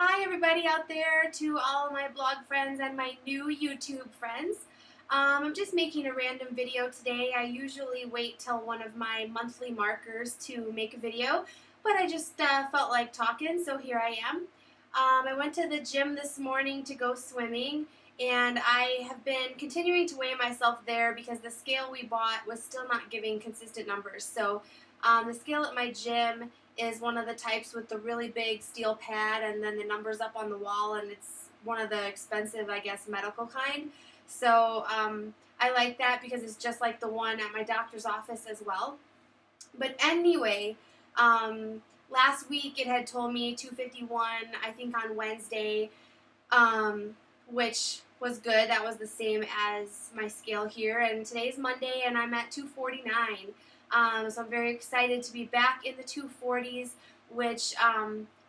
Hi everybody out there, to all my blog friends and my new YouTube friends. I'm just making a random video today. I usually wait till one of my monthly markers to make a video, but I just felt like talking, so here I am. I went to the gym this morning to go swimming, and I have been continuing to weigh myself there because the scale we bought was still not giving consistent numbers. So the scale at my gym is one of the types with the really big steel pad and then the numbers up on the wall, and it's one of the expensive, I guess, medical kind. So I like that because it's just like the one at my doctor's office as well. But anyway, last week it had told me 251, I think on Wednesday, which was good. That was the same as my scale here. And today's Monday and I'm at 249. So I'm very excited to be back in the 240s, which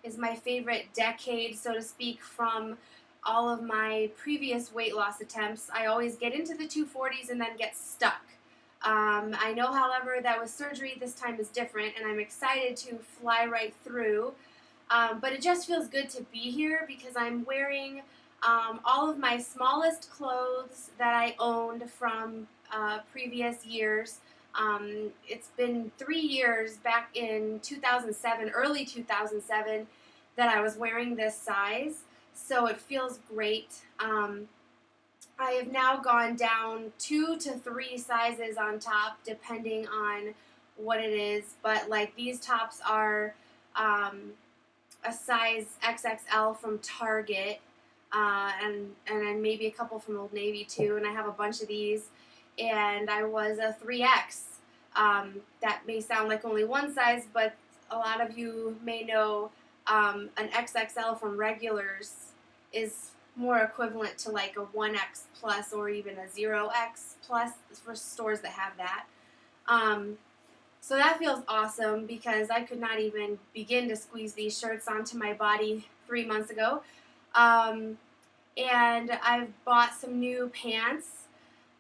is my favorite decade, so to speak, from all of my previous weight loss attempts. I always get into the 240s and then get stuck. I know, however, that with surgery this time is different, and I'm excited to fly right through. But it just feels good to be here because I'm wearing all of my smallest clothes that I owned from previous years. It's been 3 years back in 2007, early 2007, that I was wearing this size, so it feels great. I have now gone down 2 to 3 sizes on top, depending on what it is, but like these tops are a size XXL from Target, and maybe a couple from Old Navy too, and I have a bunch of these. And I was a 3X. That may sound like only one size, but a lot of you may know an XXL from regulars is more equivalent to like a 1X plus or even a 0X plus for stores that have that. So that feels awesome because I could not even begin to squeeze these shirts onto my body 3 months ago. And I've bought some new pants.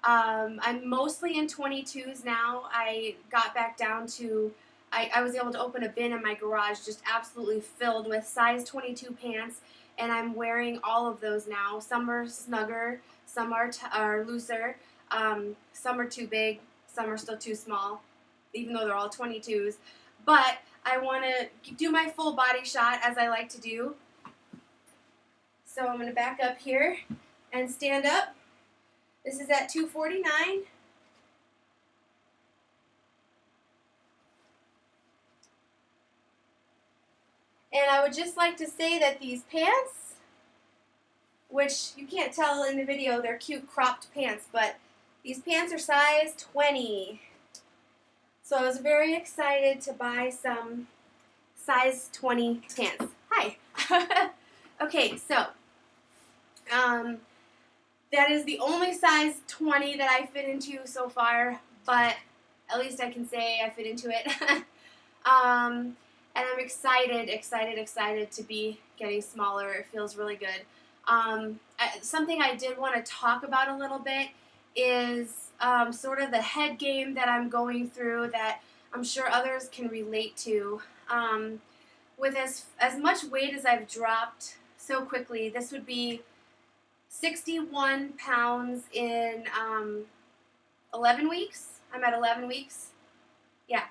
I'm mostly in 22s now. I got back down to, I was able to open a bin in my garage just absolutely filled with size 22 pants, and I'm wearing all of those now. Some are snugger, some are looser, some are too big, some are still too small, even though they're all 22s. But I want to do my full body shot as I like to do. So I'm going to back up here and stand up. This is at 249. And I would just like to say that these pants, which you can't tell in the video, they're cute cropped pants, but these pants are size 20. So I was very excited to buy some size 20 pants. Hi. Okay, so that is the only size 20 that I fit into so far, but at least I can say I fit into it. And I'm excited to be getting smaller. It feels really good. Something I did want to talk about a little bit is sort of the head game that I'm going through that I'm sure others can relate to. With as much weight as I've dropped so quickly, this would be 61 pounds in 11 weeks. I'm at 11 weeks. Yeah.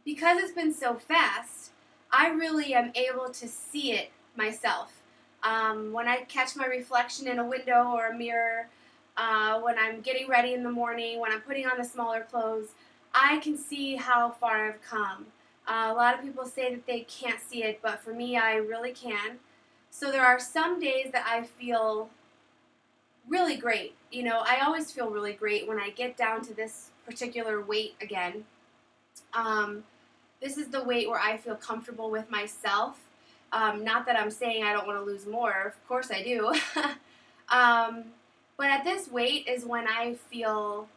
Because it's been so fast, I really am able to see it myself. When I catch my reflection in a window or a mirror, when I'm getting ready in the morning, when I'm putting on the smaller clothes, I can see how far I've come. A lot of people say that they can't see it, but for me, I really can. So there are some days that I feel really great. You know, I always feel really great when I get down to this particular weight again. This is the weight where I feel comfortable with myself. Not that I'm saying I don't want to lose more. Of course I do. But at this weight is when I feel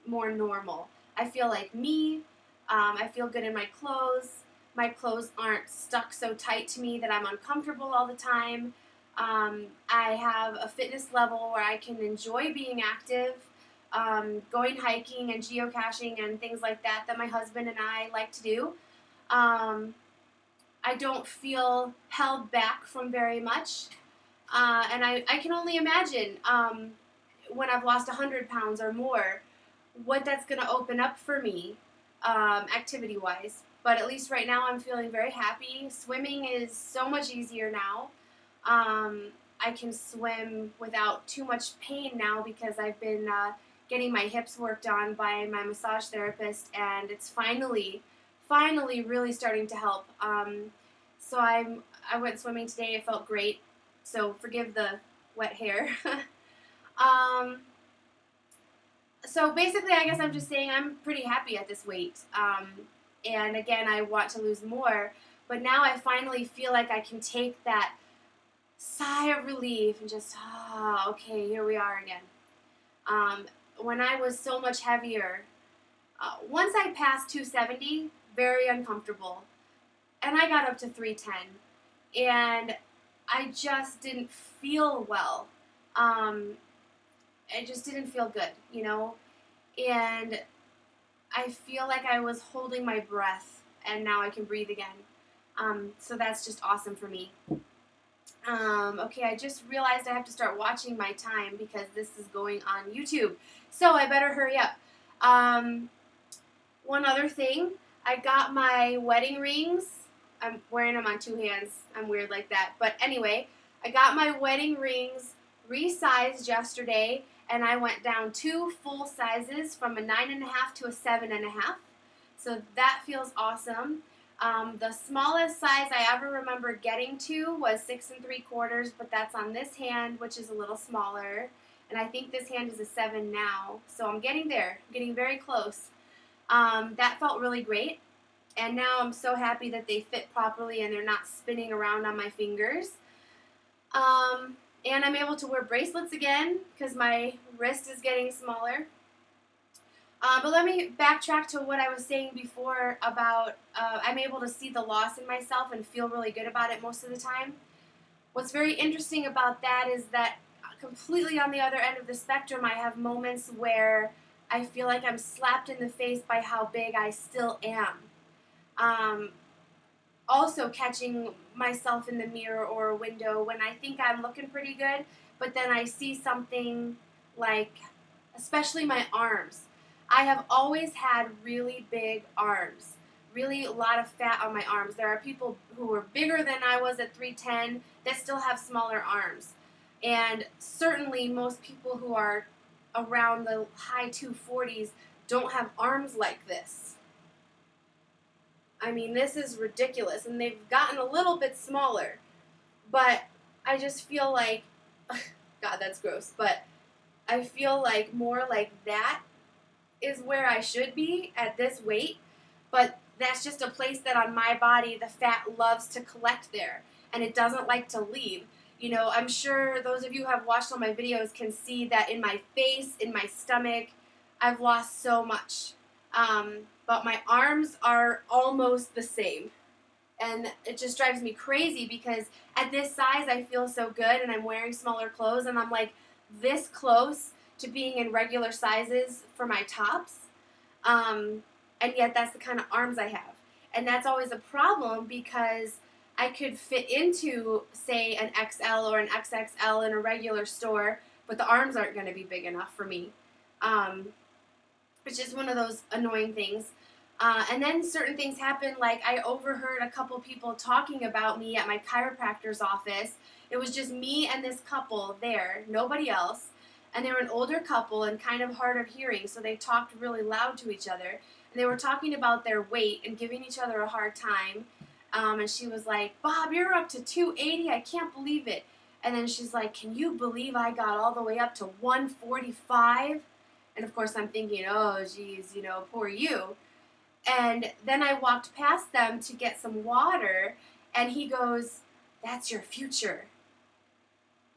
more normal. I feel like me. I feel good in my clothes. My clothes aren't stuck so tight to me that I'm uncomfortable all the time. I have a fitness level where I can enjoy being active, going hiking and geocaching and things like that my husband and I like to do. I don't feel held back from very much. And I can only imagine when I've lost 100 pounds or more, what that's going to open up for me activity-wise. But at least right now I'm feeling very happy. Swimming is so much easier now. I can swim without too much pain now because I've been getting my hips worked on by my massage therapist, and it's finally really starting to help. So I went swimming today. It felt great. So forgive the wet hair. um, so basically, I guess I'm just saying I'm pretty happy at this weight. And again, I want to lose more, but now I finally feel like I can take that sigh of relief and just, okay, here we are again. When I was so much heavier, once I passed 270, very uncomfortable, and I got up to 310, and I just didn't feel well. It just didn't feel good, you know, and I feel like I was holding my breath, and now I can breathe again. So that's just awesome for me. Okay, I just realized I have to start watching my time because this is going on YouTube. So I better hurry up. One other thing, I got my wedding rings. I'm wearing them on two hands. I'm weird like that. But anyway, I got my wedding rings resized yesterday, and I went down 2 full sizes from a 9.5 to a 7.5. So that feels awesome. The smallest size I ever remember getting to was 6 3/4, but that's on this hand, which is a little smaller. And I think this hand is a 7 now. So I'm getting there. I'm getting very close. That felt really great. And now I'm so happy that they fit properly and they're not spinning around on my fingers. And I'm able to wear bracelets again because my wrist is getting smaller. But let me backtrack to what I was saying before about I'm able to see the loss in myself and feel really good about it most of the time. What's very interesting about that is that completely on the other end of the spectrum, I have moments where I feel like I'm slapped in the face by how big I still am. Also catching myself in the mirror or a window when I think I'm looking pretty good, but then I see something like, especially my arms. I have always had really big arms, really a lot of fat on my arms. There are people who are bigger than I was at 310 that still have smaller arms. And certainly most people who are around the high 240s don't have arms like this. I mean, this is ridiculous, and they've gotten a little bit smaller, but I just feel like, God, that's gross, but I feel like more like that is where I should be at this weight, but that's just a place that on my body the fat loves to collect there, and it doesn't like to leave. You know, I'm sure those of you who have watched all my videos can see that in my face, in my stomach, I've lost so much. But my arms are almost the same. And it just drives me crazy because at this size I feel so good and I'm wearing smaller clothes and I'm like this close to being in regular sizes for my tops. And yet that's the kind of arms I have. And that's always a problem because I could fit into, say, an XL or an XXL in a regular store, but the arms aren't going to be big enough for me. It's just one of those annoying things. And then certain things happen, like I overheard a couple people talking about me at my chiropractor's office. It was just me and this couple there, nobody else. And they were an older couple and kind of hard of hearing, so they talked really loud to each other. And they were talking about their weight and giving each other a hard time. And she was like, "Bob, you're up to 280. I can't believe it." And then she's like, "Can you believe I got all the way up to 145? And of course I'm thinking, oh, geez, you know, poor you. And then I walked past them to get some water, and he goes, "That's your future."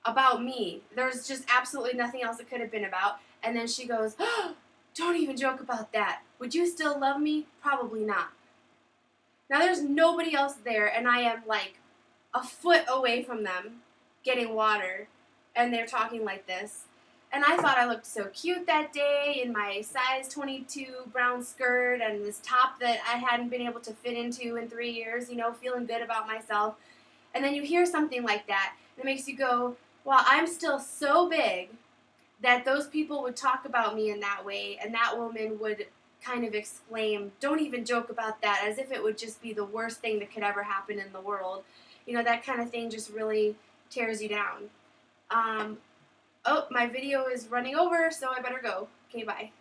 About me. There's just absolutely nothing else it could have been about. And then she goes, "Oh, don't even joke about that. Would you still love me? Probably not." Now there's nobody else there, and I am like a foot away from them getting water, and they're talking like this. And I thought I looked so cute that day in my size 22 brown skirt and this top that I hadn't been able to fit into in 3 years, you know, feeling good about myself. And then you hear something like that, and it makes you go, well, I'm still so big that those people would talk about me in that way, and that woman would kind of exclaim, don't even joke about that, as if it would just be the worst thing that could ever happen in the world. You know, that kind of thing just really tears you down. Oh, my video is running over, so I better go. Okay, bye.